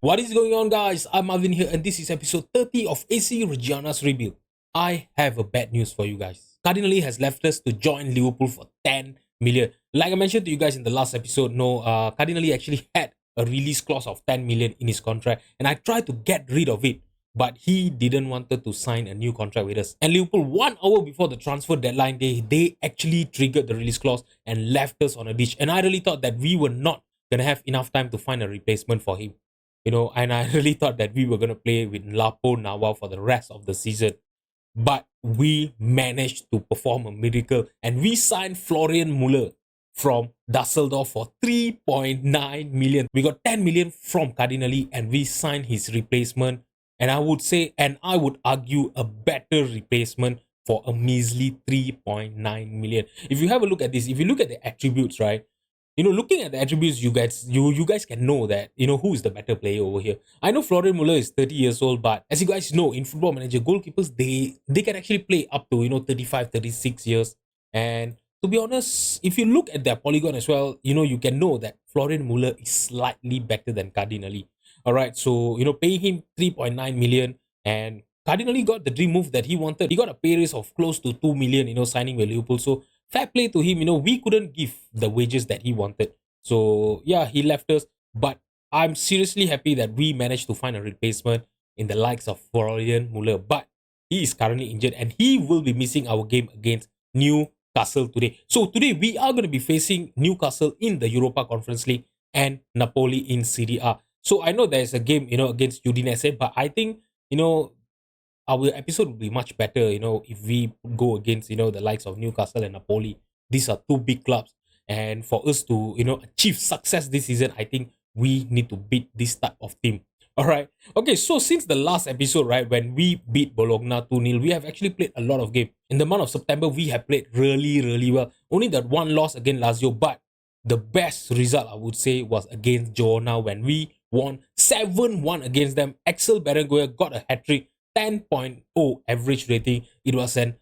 What is going on, guys? I'm Marvin here, and this is episode 30 of AC Reggiana's Rebuild. I have a bad news for you guys. Cardinelli has left us to join Liverpool for 10 million. Like I mentioned to you guys in the last episode, Cardinelli actually had a release clause of 10 million in his contract, and I tried to get rid of it, but he didn't wanted to sign a new contract with us. And Liverpool, 1 hour before the transfer deadline day, they actually triggered the release clause and left us on a ditch. And I really thought that we were not gonna have enough time to find a replacement for him. And I really thought that we were going to play with Lapo Nawa for the rest of the season. But we managed to perform a miracle and we signed Florian Muller from Dusseldorf for 3.9 million. We got 10 million from Cardinelli and we signed his replacement. And I would say, and I would argue, a better replacement for a measly 3.9 million. If you have a look at this, if you look at the attributes, right? Looking at the attributes, you guys can know that, who is the better player over here. I know Florian Muller is 30 years old, but as you guys know, in Football Manager, goalkeepers, they can actually play up to, 35, 36 years. And to be honest, if you look at their polygon as well, you can know that Florian Muller is slightly better than Cardinelli. All right, so, paying him 3.9 million, and Cardinelli got the dream move that he wanted. He got a pay raise of close to 2 million, signing with Liverpool. So fair play to him. We couldn't give the wages that he wanted. So yeah, he left us. But I'm seriously happy that we managed to find a replacement in the likes of Florian Muller. But he is currently injured and he will be missing our game against Newcastle today. So today we are going to be facing Newcastle in the Europa Conference League and Napoli in Serie A. So I know there's a game, against Udinese, but I think, our episode will be much better, if we go against, the likes of Newcastle and Napoli. These are two big clubs. And for us to, achieve success this season, I think we need to beat this type of team. All right. Okay, so since the last episode, right, when we beat Bologna 2-0, we have actually played a lot of games. In the month of September, we have played really, really well. Only that one loss against Lazio, but the best result, I would say, was against Girona when we won 7-1 against them. Axel Berenguer got a hat-trick. 10.0 average rating. It was an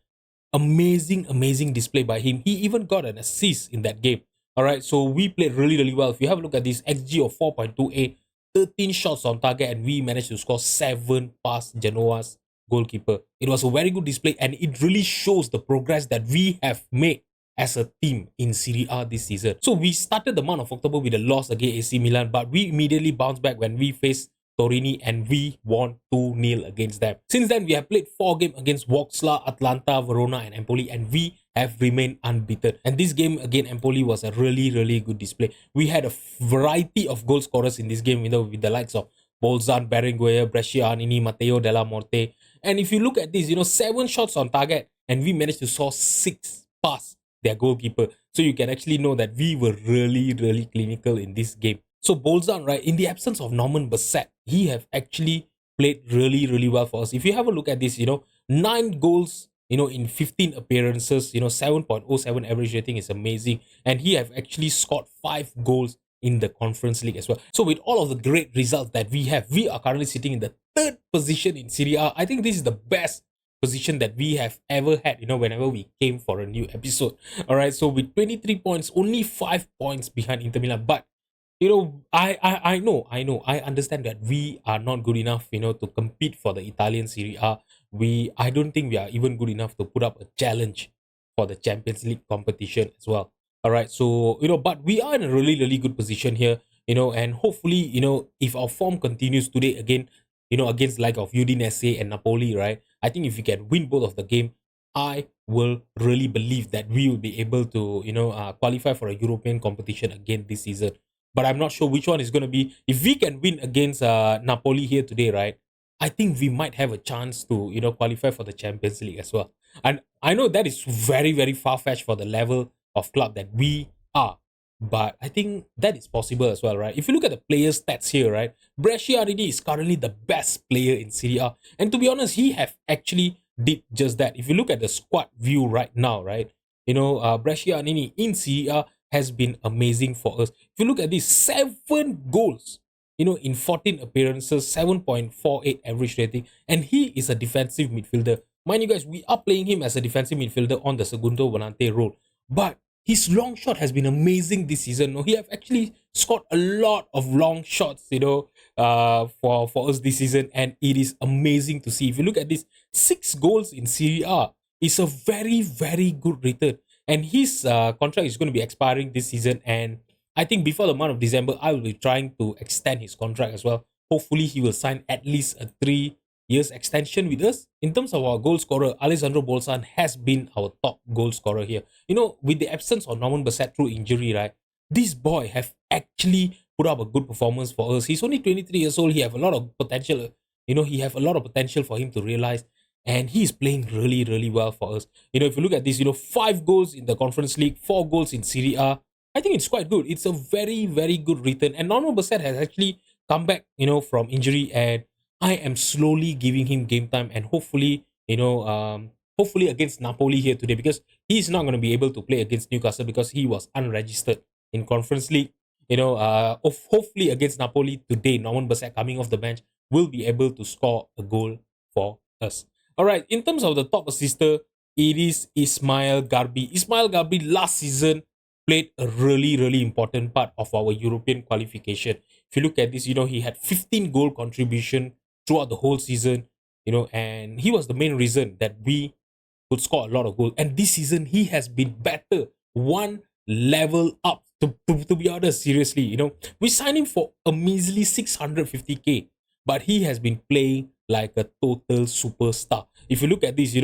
amazing display by him. He even got an assist in that game. All right, so we played really, really well. If you have a look at this, XG of 4.28, 13 shots on target, and we managed to score 7 past Genoa's goalkeeper. It was a very good display, and it really shows the progress that we have made as a team in Serie A this season. So we started the month of October with a loss against AC Milan, but we immediately bounced back when we faced Torini and we won 2-0 against them. Since then, we have played 4 games against Vauxhall, Atlanta, Verona and Empoli, and we have remained unbeaten. And this game against Empoli was a really, really good display. We had a variety of goal scorers in this game, with the likes of Bolzan, Berenguer, Brescianini, Matteo Della Morte. And if you look at this, 7 shots on target and we managed to score 6 past their goalkeeper. So you can actually know that we were really, really clinical in this game. So Bolzan, right, in the absence of Norman Bassett, he have actually played really, really well for us. If you have a look at this, 9 goals, in 15 appearances, 7.07 average rating is amazing. And he have actually scored 5 goals in the Conference League as well. So with all of the great results that we have, we are currently sitting in the 3rd position in Serie A. I think this is the best position that we have ever had, whenever we came for a new episode. All right, so with 23 points, only 5 points behind Inter Milan. But I know, I understand that we are not good enough, to compete for the Italian Serie A. I don't think we are even good enough to put up a challenge for the Champions League competition as well. All right, so, but we are in a really, really good position here, and hopefully, if our form continues today again, against like of Udinese and Napoli, right? I think if we can win both of the game, I will really believe that we will be able to, qualify for a European competition again this season. But I'm not sure which one is going to be. If we can win against Napoli here today, right, I think we might have a chance to, qualify for the Champions League as well. And I know that is very, very far-fetched for the level of club that we are. But I think that is possible as well, right? If you look at the players' stats here, right, Brescianini is currently the best player in Serie A. And to be honest, he have actually did just that. If you look at the squad view right now, right, Brescianini in Serie A has been amazing for us. If you look at this, 7 goals, in 14 appearances, 7.48 average rating, and he is a defensive midfielder. Mind you guys, we are playing him as a defensive midfielder on the Segundo Volante role, but his long shot has been amazing this season. He have actually scored a lot of long shots, for us this season, and it is amazing to see. If you look at this, 6 goals in Serie A is a very, very good return. And his contract is going to be expiring this season, and I think before the month of December, I will be trying to extend his contract as well. Hopefully, he will sign at least a 3 years extension with us. In terms of our goal scorer, Alessandro Bolzan has been our top goal scorer here. With the absence of Norman Bassett through injury, right? This boy have actually put up a good performance for us. He's only 23 years old. He have a lot of potential. He have a lot of potential for him to realize. And he is playing really, really well for us. If you look at this, 5 goals in the Conference League, 4 goals in Serie A. I think it's quite good. It's a very, very good return. And Norman Bassett has actually come back, from injury, and I am slowly giving him game time, and hopefully against Napoli here today, because he's not going to be able to play against Newcastle because he was unregistered in Conference League. Hopefully against Napoli today, Norman Bassett coming off the bench will be able to score a goal for us. All right, in terms of the top assister, it is Ismail Garbi. Ismail Garbi last season played a really, really important part of our European qualification. If you look at this, he had 15 goal contribution throughout the whole season, and he was the main reason that we could score a lot of goals. And this season, he has been better, one level up. To be honest, seriously, we signed him for a measly 650k, but he has been playing like a total superstar. If you look at this,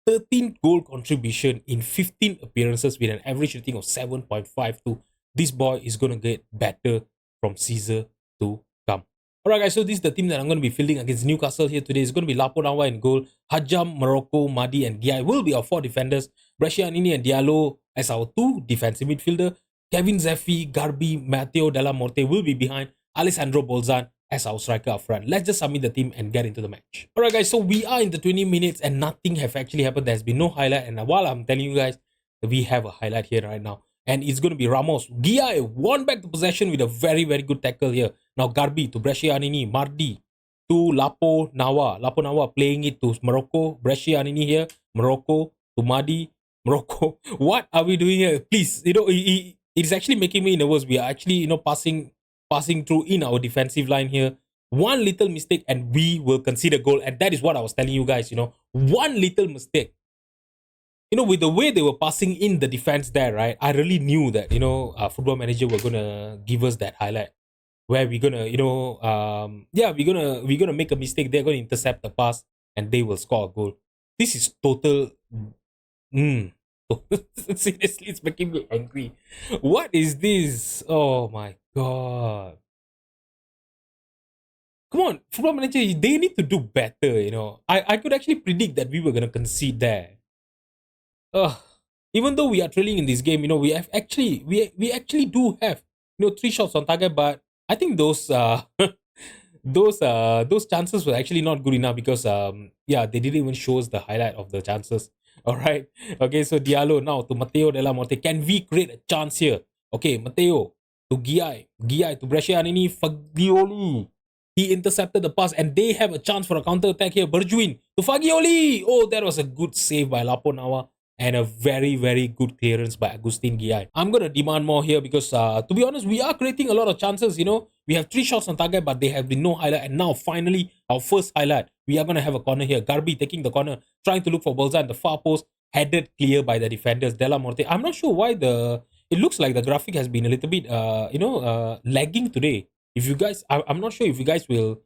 13 goal contribution in 15 appearances with an average rating of 7.52. This boy is going to get better from season to come. Alright guys, so this is the team that I'm going to be fielding against Newcastle here today. It's going to be Lapo Nawa in goal. Hajam, Morocco, Madi and Giai will be our 4 defenders. Brescianini and Diallo as our 2 defensive midfielder. Kevin Zeffi, Garbi, Matteo Della Morte will be behind. Alessandro Bolzan as our striker up front. Let's just submit the team and get into the match. Alright guys, so we are in the 20 minutes and nothing have actually happened. There's been no highlight, and while I'm telling you guys, we have a highlight here right now. And it's going to be Ramos. Giai won back the possession with a very, very good tackle here. Now Garbi to Brescianini, Mardi to Lapo Nawa. Lapo Nawa playing it to Morocco. Brescianini here, Morocco to Mardi. Morocco, what are we doing here? Please, it's actually making me nervous. We are actually, passing through in our defensive line here. One little mistake and we will concede a goal. And that is what I was telling you guys, one little mistake. With the way they were passing in the defense there, right? I really knew that, Football Manager were going to give us that highlight where we're going to, we're going to make a mistake. They're going to intercept the pass and they will score a goal. This is total... Seriously, it's making me angry. What is this? Oh my god. Come on, Football Manager, they need to do better, I could actually predict that we were going to concede there. Even though we are trailing in this game, we have actually, we actually do have, 3 shots on target, but I think those, those chances were actually not good enough because, they didn't even show us the highlight of the chances. All right. Okay, so Diallo now to Matteo Della Morte. Can we create a chance here? Okay, Matteo to Giai. Giai to Brescianini. Fagioli. He intercepted the pass and they have a chance for a counter attack here. Berjuin to Fagioli. Oh, that was a good save by Lapo Nawa and a very, very good clearance by Agustin Giai. I'm going to demand more here because, to be honest, we are creating a lot of chances, We have 3 shots on target, but there have been no highlight. And now, finally, our first highlight. We are going to have a corner here. Garbi taking the corner, trying to look for Bolza in the far post. Headed clear by the defenders. Della Morte. I'm not sure why it looks like the graphic has been a little bit, lagging today. If you guys, I'm not sure if you guys will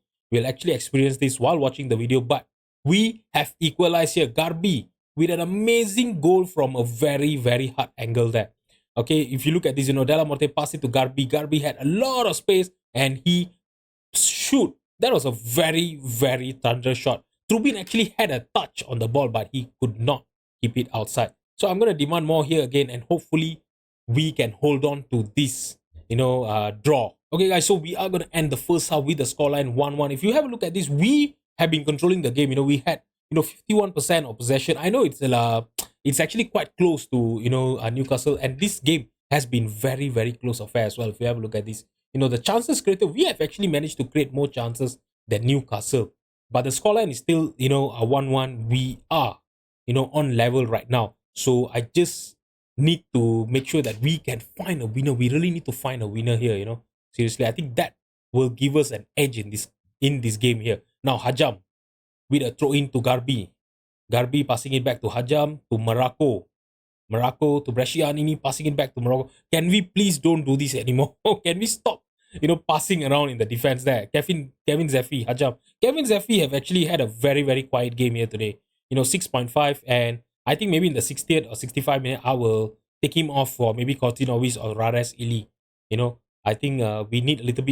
actually experience this while watching the video, but we have equalized here. Garbi with an amazing goal from a very, very hard angle there. Okay, if you look at this, Della Morte passed it to Garbi. Garbi had a lot of space and he shoot. That was a very, very thunder shot. Trubin actually had a touch on the ball, but he could not keep it outside. So I'm going to demand more here again, and hopefully we can hold on to this, draw. Okay, guys, so we are going to end the first half with the scoreline 1-1. If you have a look at this, we have been controlling the game. We had 51% of possession. I know it's actually quite close to Newcastle, and this game has been very, very close affair as well. If you have a look at this, the chances created, we have actually managed to create more chances than Newcastle, but the scoreline is still a 1-1. We are on level right now, so I just need to make sure that we can find a winner. We really need to find a winner here. Seriously, I think that will give us an edge in this game here. Now Hajam with a throw in to Garbi. Garbi passing it back to Hajam to Morocco. Morocco to Brescianini, passing it back to Morocco. Can we please don't do this anymore? Can we stop, passing around in the defense there? Kevin Zeffi, Hajam. Kevin Zeffi have actually had a very, very quiet game here today. 6.5, and I think maybe in the 60th or 65 minute, I will take him off for maybe Cortinovis or Rares Ili. I think we need a little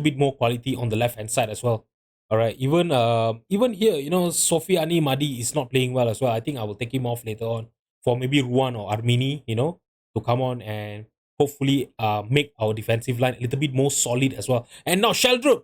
bit more quality on the left hand side as well. All right, even here, Sofiani Madi is not playing well as well. I think I will take him off later on for maybe Ruan or Armini, to come on and hopefully make our defensive line a little bit more solid as well. And now Sheldrup,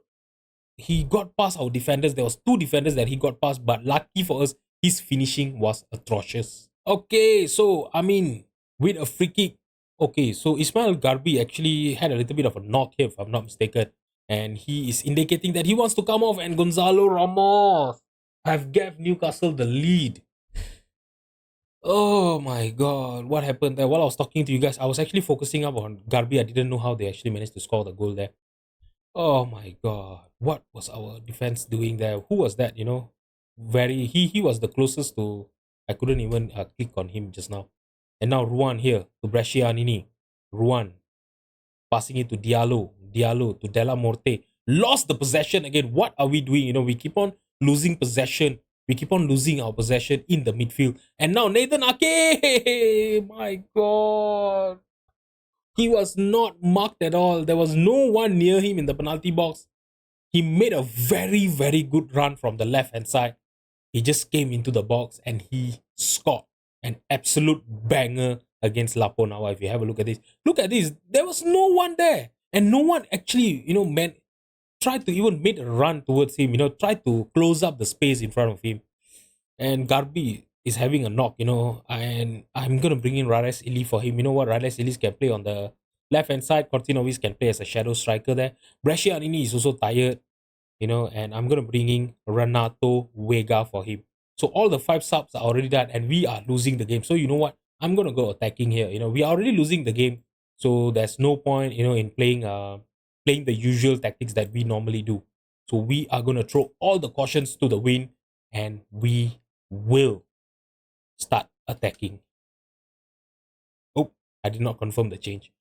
he got past our defenders. There was two defenders that he got past, but lucky for us, his finishing was atrocious. Okay, so I mean, with a free kick. Okay, so Ismail Garbi actually had a little bit of a knock here, if I'm not mistaken. And he is indicating that he wants to come off, and Gonzalo Ramos have gave Newcastle the lead. Oh my god, what happened there? While I was talking to you guys, I was actually focusing up on Garbi. I didn't know how they actually managed to score the goal there. Oh my god, what was our defense doing there? Who was that? He was the closest to. I couldn't even click on him just now. And now Ruan here to Brescianini. Ruan passing it to Diallo. Diallo to Della Morte. Lost the possession again. What are we doing? We keep on losing possession. We keep on losing our possession in the midfield. And now Nathan Ake. My god. He was not marked at all. There was no one near him in the penalty box. He made a very, very good run from the left-hand side. He just came into the box and he scored an absolute banger against Laponawa. If you have a look at this. There was no one there. And no one actually, tried to even make a run towards him, tried to close up the space in front of him. And Garbi is having a knock, and I'm going to bring in Rares Ili for him. You know what? Rares Ili can play on the left-hand side. Cortinovis can play as a shadow striker there. Brescianini is also tired, and I'm going to bring in Renato Vega for him. So all the 5 subs are already done, and we are losing the game. So you know what? I'm going to go attacking here. We are already losing the game. So there's no point, in playing the usual tactics that we normally do. So we are going to throw all the cautions to the wind, and we will start attacking. Oh, I did not confirm the change.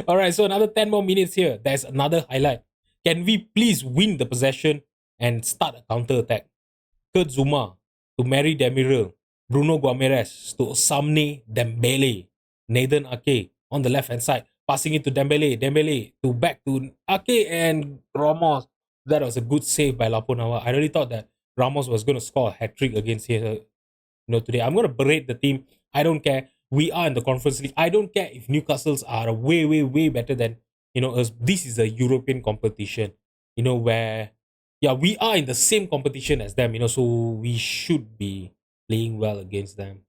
All right, so another 10 more minutes here. There's another highlight. Can we please win the possession and start a counter attack? Kurt Zuma to Mary Demirel, Bruno Guimaraes to Samne Dembele, Nathan Ake on the left hand side, passing it to Dembele to back to Ake and Ramos. That was a good save by Laponawa. I really thought that Ramos was going to score a hat-trick against here, today. I'm going to berate the team. I don't care. We are in the Conference League. I don't care if Newcastle's are way, way, way better than, us. This is a European competition, where, yeah, we are in the same competition as them, so we should be playing well against them.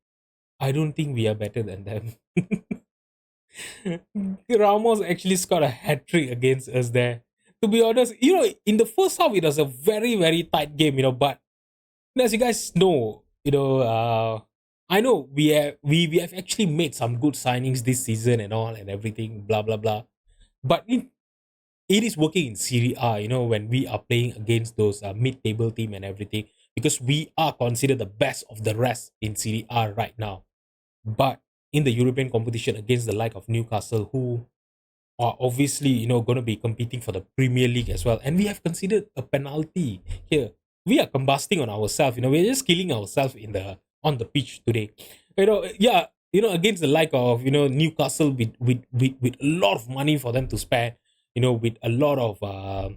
I don't think we are better than them. Ramos actually scored a hat-trick against us there. To be honest, in the first half, it was a very, very tight game, but as you guys know, I know we have actually made some good signings this season and all and everything, blah blah blah. But it is working in Serie A, when we are playing against those mid-table team and everything, because we are considered the best of the rest in Serie A right now. But in the European competition against the like of Newcastle, who are obviously, going to be competing for the Premier League as well, and we have considered a penalty here. We are combusting on ourselves, we're just killing ourselves on the pitch today. Against the like of, Newcastle with a lot of money for them to spare, with a lot of a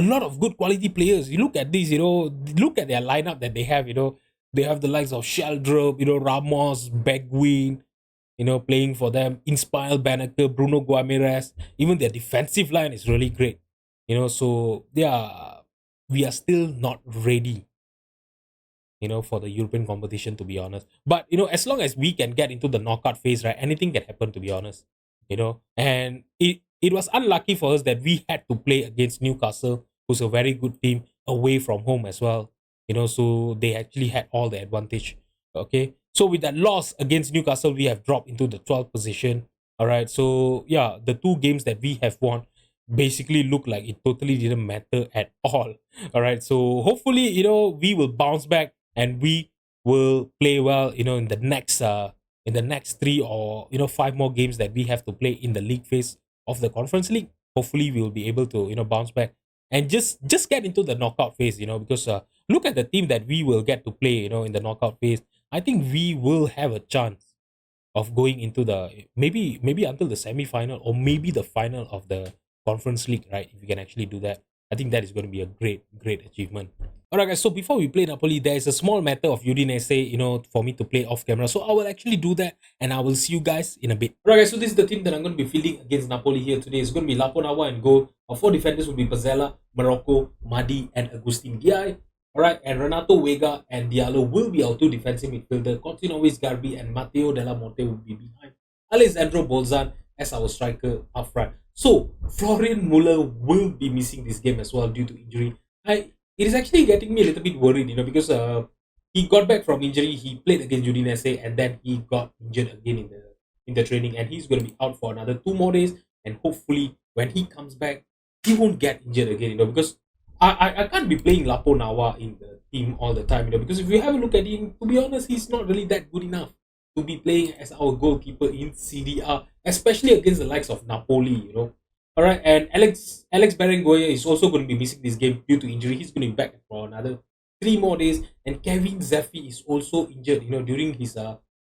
lot of good quality players. You look at this, look at their lineup that they have, they have the likes of Sheldrup, Ramos, Begwin, playing for them, Inspire Banneker, Bruno Guimaraes. Even their defensive line is really great. So we are still not ready, for the European competition, to be honest. But, as long as we can get into the knockout phase, right, anything can happen, to be honest. And it was unlucky for us that we had to play against Newcastle, who's a very good team, away from home as well. So they actually had all the advantage. Okay. So with that loss against Newcastle, we have dropped into the 12th position. All right. So yeah, the two games that we have won basically look like it totally didn't matter at all. All right. So hopefully, we will bounce back and we will play well, in the next 3 or 5 more games that we have to play in the league phase of the conference league. Hopefully we will be able to, bounce back and just get into the knockout phase, because look at the team that we will get to play, in the knockout phase. I think we will have a chance of going into the maybe until the semi-final or maybe the final of the conference league, right? If we can actually do that, I think that is going to be a great achievement. All right, guys. So before we play Napoli, there is a small matter of Udinese, for me to play off camera. So I will actually do that, and I will see you guys in a bit. All right, guys. So this is the team that I'm going to be fielding against Napoli here today. It's going to be Laponawa in goal. Our 4 defenders will be Pazzella, Morocco, Madi, and Agustin Giai. Alright, and Renato Vega and Diallo will be our 2 defensive midfielder. Continuous Garbi and Matteo Della Morte will be behind. Alessandro Bolzan as our striker up front. So Florian Muller will be missing this game as well due to injury. It is actually getting me a little bit worried, because he got back from injury. He played against Udinese and then he got injured again in the training, and he's going to be out for another 2 more days. And hopefully, when he comes back, he won't get injured again, because I can't be playing Lapo Nawa in the team all the time, because if you have a look at him, to be honest, he's not really that good enough to be playing as our goalkeeper in CDR, especially against the likes of Napoli. All right, and Alex Berenguer is also going to be missing this game due to injury. He's going to be back for another 3 more days, and Kevin Zeffi is also injured. During his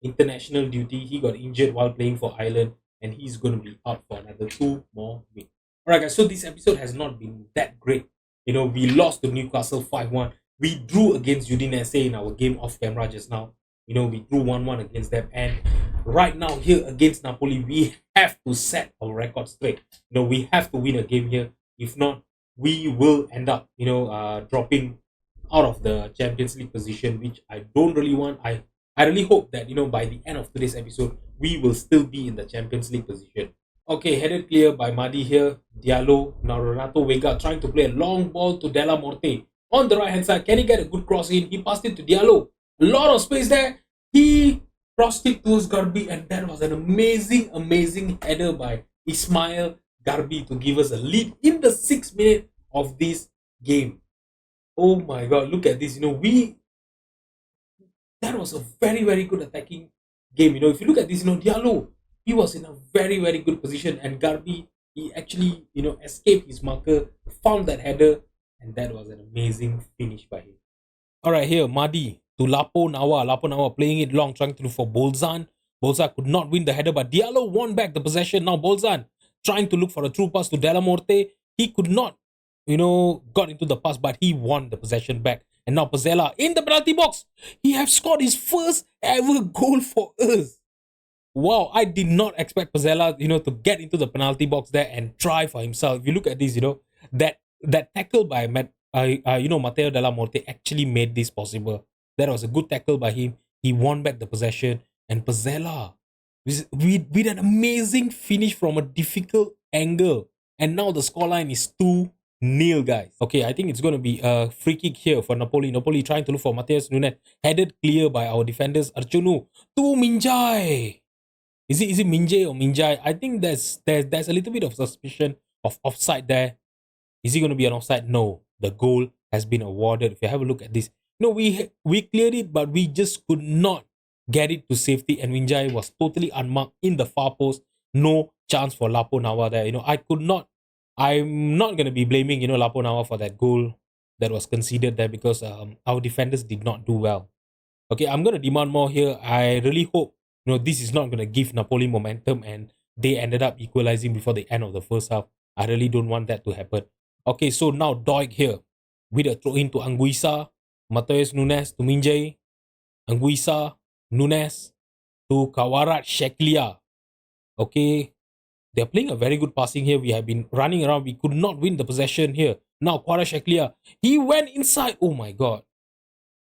international duty, he got injured while playing for Ireland, and he's going to be out for another 2 more weeks. All right, guys. So this episode has not been that great. We lost to Newcastle 5-1. We drew against Udinese in our game off camera just now. We drew 1-1 against them. And right now, here against Napoli, we have to set our record straight. We have to win a game here. If not, we will end up, dropping out of the Champions League position, which I don't really want. I really hope that, by the end of today's episode, we will still be in the Champions League position. Okay, headed clear by Madi here. Diallo, now Renato Vega trying to play a long ball to Della Morte. On the right hand side, can he get a good cross in? He passed it to Diallo. A lot of space there. He crossed it towards Garbi, and that was an amazing header by Ismail Garbi to give us a lead in the 6th minute of this game. Oh my god, look at this. That was a very good attacking game. If you look at this, Diallo, he was in a very good position, and Garbi, he actually escaped his marker, found that header, and that was an amazing finish by him. All right, here Madi to Lapo Nawa playing it long, trying to look for Bolzan. Bolzan could not win the header, but Diallo won back the possession. Now Bolzan trying to look for a true pass to Della Morte. He could not got into the pass, but he won the possession back. And now Pazzella in the penalty box. He has scored his first ever goal for us. Wow, I did not expect Pazzella, to get into the penalty box there and try for himself. If you look at this, that tackle by Matteo Della Morte actually made this possible. That was a good tackle by him. He won back the possession, and Pazzella with an amazing finish from a difficult angle. And now the scoreline is 2-0, guys. Okay, I think it's going to be a free kick here for Napoli. Napoli trying to look for Matheus Nunes. Headed clear by our defenders, Archunu to Minjai. Is it Minjay or Minjai? I think there's a little bit of suspicion of offside there. Is he going to be an offside? No. The goal has been awarded. If you have a look at this, we cleared it, but we just could not get it to safety, and Minjai was totally unmarked in the far post. No chance for Lapo Nawa there. I'm not going to be blaming, Lapo Nawa for that goal that was conceded there, because our defenders did not do well. Okay, I'm going to demand more here. I really hope this is not going to give Napoli momentum and they ended up equalizing before the end of the first half. I really don't want that to happen. Okay, so now Doig here with a throw in to Anguissa, Matheus Nunes to Minjay, Anguissa, Nunes to Kawarat Sheklia. Okay, they're playing a very good passing here. We have been running around. We could not win the possession here. Now Kawarat Sheklia, he went inside. Oh my god.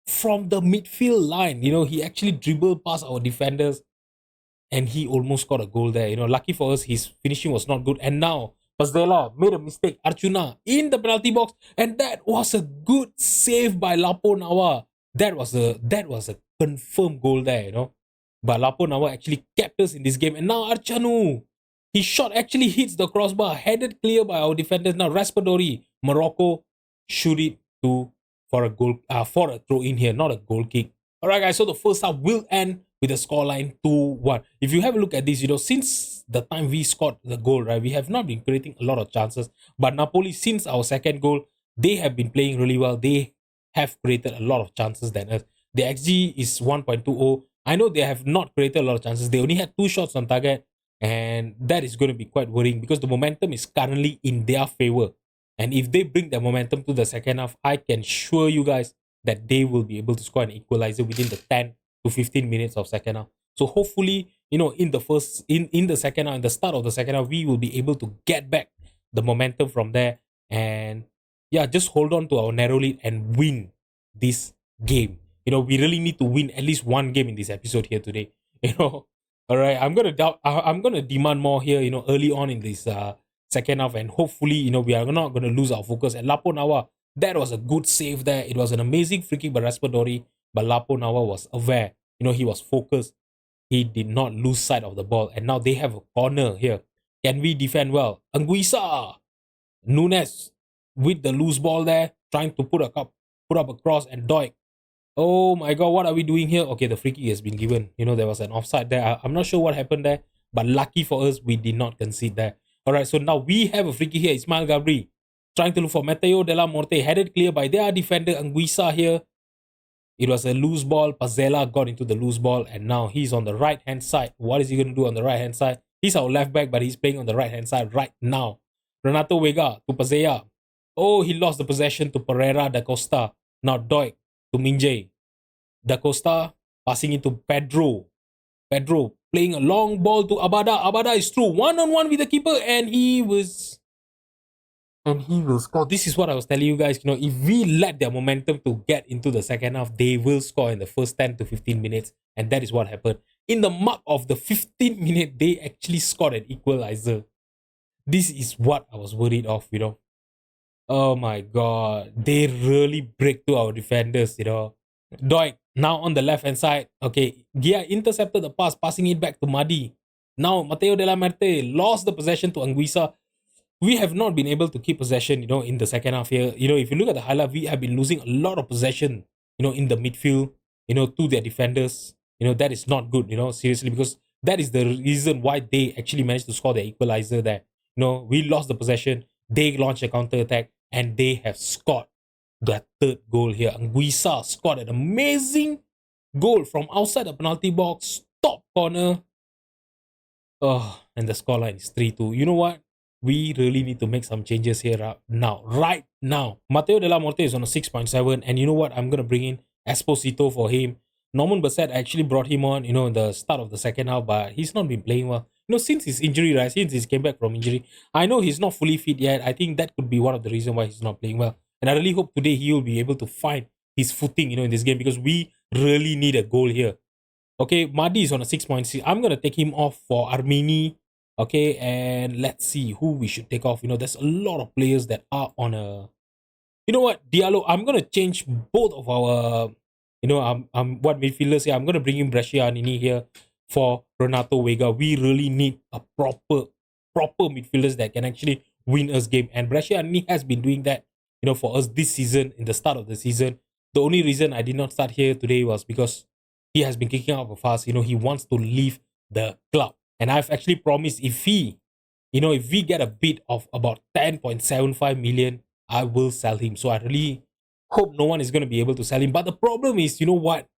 From the midfield line, he actually dribbled past our defenders and he almost scored a goal there. Lucky for us, his finishing was not good. And now Pazzella made a mistake. Archuna in the penalty box, and that was a good save by Lapo Nawa. That was a confirmed goal there. But Lapo Nawa actually kept us in this game. And now Archanu His shot actually hits the crossbar, headed clear by our defenders. Now Raspadori, Morocco shoot it to for a goal for a throw in here, not a goal kick. All right, guys. So the first half will end with a scoreline 2-1. If you have a look at this, since the time we scored the goal, right, we have not been creating a lot of chances. But Napoli, since our second goal, they have been playing really well. They have created a lot of chances than us. The XG is 1.20. I know they have not created a lot of chances. They only had 2 shots on target, and that is going to be quite worrying because the momentum is currently in their favor. And if they bring the momentum to the second half, I can assure you guys that they will be able to score an equalizer within the 10 to 15 minutes of second half. So hopefully, in the second half, in the start of the second half, we will be able to get back the momentum from there and yeah, just hold on to our narrow lead and win this game. We really need to win at least one game in this episode here today. All right. I'm gonna demand more here. Early on in this second half, and hopefully, we are not gonna lose our focus. And Lapo Nawa, that was a good save there. It was an amazing free kick by Raspadori, but Lapo Nawa was aware. He was focused. He did not lose sight of the ball, and now they have a corner here. Can we defend well? Anguissa, Nunes with the loose ball there, trying to put up a cross, and Doik. Oh my god, what are we doing here? Okay, the free kick has been given. There was an offside there. I'm not sure what happened there, but lucky for us, we did not concede there. Alright, so now we have a free kick here. Ismail Gabri trying to look for Matteo Della Morte, headed clear by their defender Anguissa here. It was a loose ball. Pazzella got into the loose ball, and now he's on the right hand side. What is he going to do on the right hand side? He's our left back, but he's playing on the right hand side right now. Renato Vega to Pazzella. Oh, he lost the possession to Pereira da Costa. Now Doik to Minjay. Da Costa passing into Pedro. Pedro playing a long ball to Abada. Abada is through 1-on-1 with the keeper, and he will score. This is what I was telling you guys. If we let their momentum to get into the second half, they will score in the first 10 to 15 minutes. And that is what happened. In the mark of the 15th minute, they actually scored an equalizer. This is what I was worried of, Oh my god. They really break to our defenders, Doik now on the left hand side. Okay, Gia intercepted the pass, passing it back to Madi. Now Matteo Della Merte lost the possession to Anguissa. We have not been able to keep possession, in the second half here. If you look at the highlight, we have been losing a lot of possession, in the midfield, to their defenders. That is not good, seriously, because that is the reason why they actually managed to score the equalizer there. We lost the possession, they launched a counter attack, and they have scored that third goal here. Anguissa scored an amazing goal from outside the penalty box, top corner. Oh, and the scoreline is 3-2. You know what? We really need to make some changes here now, right now. Matteo Della Morte is on a 6.7, and you know what? I'm going to bring in Esposito for him. Norman Bassett actually brought him on, in the start of the second half, but he's not been playing well. Since his injury, right? Since he came back from injury, I know he's not fully fit yet. I think that could be one of the reasons why he's not playing well. And I really hope today he will be able to find his footing, in this game, because we really need a goal here. Okay, Madi is on a 6.6. I'm going to take him off for Armini. Okay, and let's see who we should take off. There's a lot of players that are on a... You know what, Diallo, I'm going to change both of our... what midfielders here. I'm going to bring in Brescianini here for Renato Vega. We really need a proper midfielders that can actually win us game. And Brescianini has been doing that, for us this season, in the start of the season. The only reason I did not start here today was because he has been kicking out of fast. He wants to leave the club. And I've actually promised if we get a bid of about 10.75 million, I will sell him. So I really hope no one is going to be able to sell him. But the problem is, what?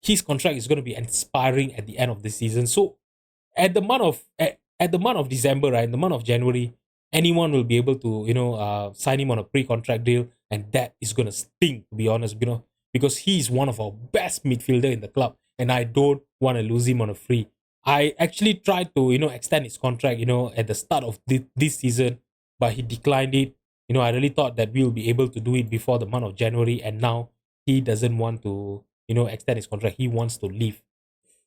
His contract is going to be expiring at the end of the season. So at the month of December, right, in the month of January, anyone will be able to, sign him on a pre-contract deal. And that is going to sting, to be honest, because he is one of our best midfielder in the club. And I don't want to lose him on a free. I actually tried to, extend his contract, at the start of this season, but he declined it. I really thought that we will be able to do it before the month of January, and now he doesn't want to, extend his contract. He wants to leave.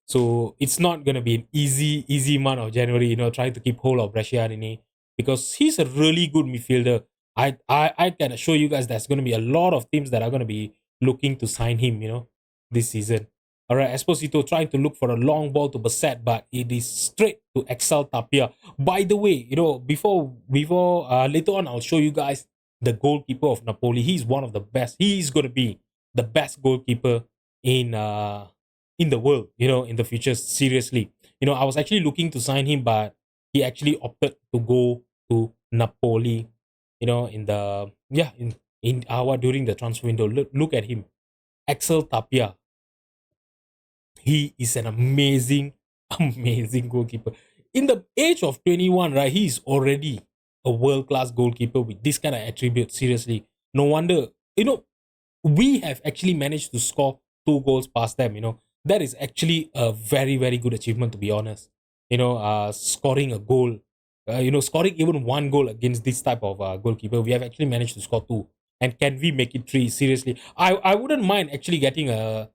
So it's not going to be an easy month of January, trying to keep hold of Brescianini, because he's a really good midfielder. I can assure you guys there's going to be a lot of teams that are going to be looking to sign him, this season. All right, Esposito trying to look for a long ball to Bassett, but it is straight to Excel Tapia. By the way, before later on, I'll show you guys the goalkeeper of Napoli. He's one of the best. He's gonna be the best goalkeeper in the world. In the future. Seriously, I was actually looking to sign him, but he actually opted to go to Napoli. In the in our during the transfer window. Look at him, Axel Tapia. He is an amazing, amazing goalkeeper. In the age of 21, right? He's already a world-class goalkeeper with this kind of attribute. Seriously. No wonder, we have actually managed to score 2 goals past them. That is actually a very, very good achievement, to be honest. Scoring a goal, scoring even 1 goal against this type of goalkeeper. We have actually managed to score 2. And can we make it 3? Seriously, I wouldn't mind actually getting a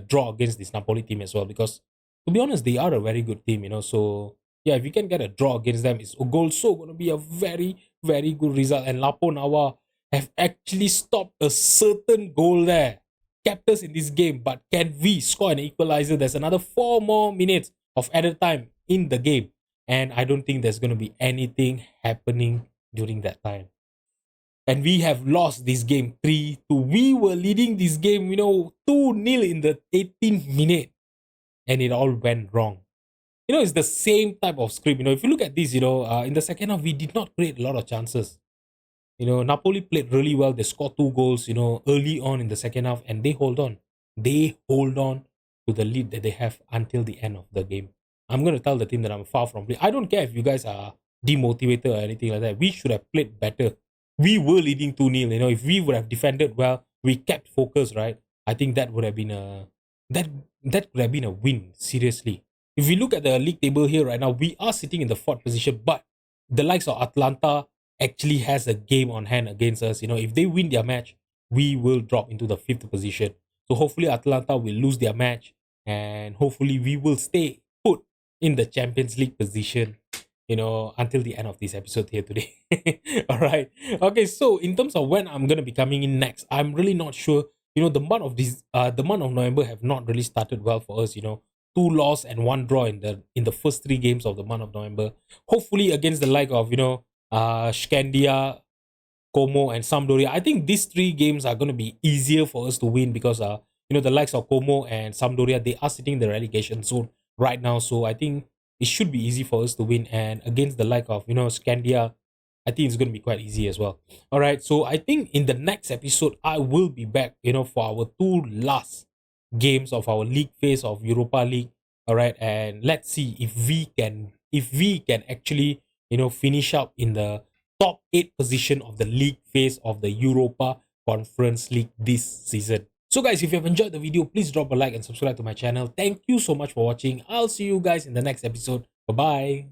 draw against this Napoli team as well, because to be honest, they are a very good team. So yeah, if we can get a draw against them, it's also going to be a very, very good result. And Lapo Nawa have actually stopped a certain goal there, kept us in this game. But can we score an equalizer? There's another 4 more minutes of added time in the game, and I don't think there's going to be anything happening during that time. And we have lost this game 3-2. We were leading this game, 2-0 in the 18th minute, and it all went wrong. It's the same type of script. If you look at this, in the second half, we did not create a lot of chances. Napoli played really well. They scored 2 goals, early on in the second half, and they hold on. They hold on to the lead that they have until the end of the game. I'm going to tell the team that I'm far from play. I don't care if you guys are demotivated or anything like that. We should have played better. We were leading 2-0. If we would have defended well, we kept focus, right? I think that would have been that could have been a win, seriously. If we look at the league table here right now, we are sitting in the 4th position, but the likes of Atlanta actually has a game on hand against us. If they win their match, we will drop into the 5th position. So hopefully Atlanta will lose their match, and hopefully we will stay put in the Champions League position, until the end of this episode here today. All right. Okay, so in terms of when I'm gonna be coming in next, I'm really not sure. The month of November have not really started well for us. 2 losses and 1 draw in the first 3 games of the month of November. Hopefully against the like of Scandia, Como, and Sampdoria. I think these 3 games are going to be easier for us to win, because the likes of Como and Sampdoria, they are sitting in the relegation zone right now. So I think it should be easy for us to win. And against the like of Scandia, I think it's going to be quite easy as well. All right, so I think in the next episode I will be back, for our 2 last games of our league phase of Europa League. All right, and let's see if we can actually finish up in the top 8 position of the league phase of the Europa Conference League this season. So guys, if you have enjoyed the video, please drop a like and subscribe to my channel. Thank you so much for watching. I'll see you guys in the next episode. Bye bye.